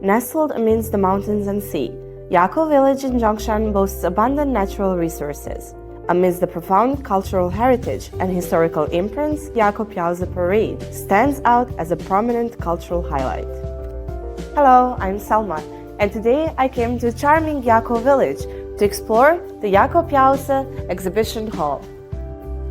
Nestled amidst the mountains and sea, Yaakou village in Zhongshan boasts abundant natural resources. Amidst the profound cultural heritage and historical imprints, Yaakou Parade stands out as a prominent cultural highlight. Hello, I'm Salma, and today I came to charming Yaakou village to explore the Yaakou exhibition hall.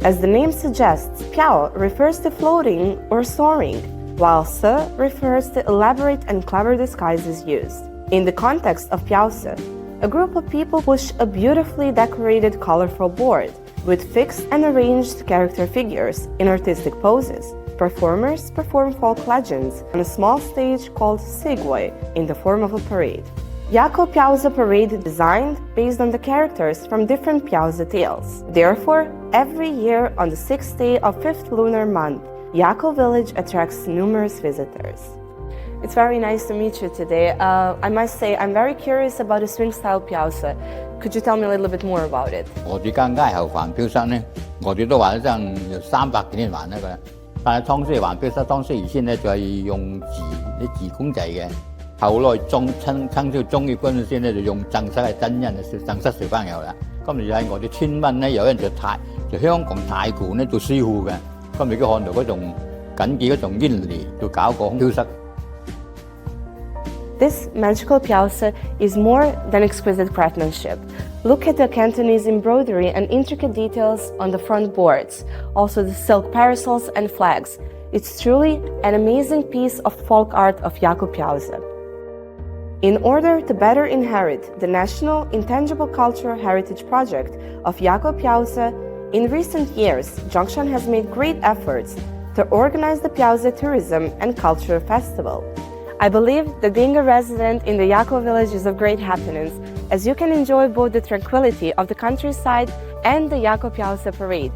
As the name suggests, piao refers to floating or soaring, while se refers to elaborate and clever disguises used. In the context of piaose, a group of people push a beautifully decorated colorful board with fixed and arranged character figures in artistic poses. Performers perform folk legends on a small stage called sigway in the form of a parade. Yaakou Parade designed based on the characters from different piaose tales. Therefore, every year on the 6th day of 5th lunar month, Yaakou village attracts numerous visitors. It's very nice to meet you today. I must say, I'm very curious about the swing-style piaose. Could you tell me a little bit more about it? 我哋間街後環標室呢，我哋都話真有300幾年環啦佢。但係當時環標室當時以前呢就係用紙公仔嘅，後來清朝中葉嗰陣時呢就用正式係真人正式小朋友啦。咁而喺我哋村民呢，有人就香港太古呢做師傅嘅，咁而家看到嗰種緊記嗰種原理，就搞個標室。This magical piaose is more than exquisite craftsmanship. Look at the Cantonese embroidery and intricate details on the front boards, also the silk parasols and flags. It's truly an amazing piece of folk art of Yaakou piaose. In order to better inherit the National Intangible Cultural Heritage Project of Yaakou piaose, in recent years, Zhongshan has made great efforts to organize the piaose tourism and cultural festival. I believe that being a resident in the Yaakou village is of great happiness, as you can enjoy both the tranquility of the countryside and the Yaakou Parade.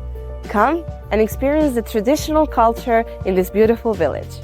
Come and experience the traditional culture in this beautiful village.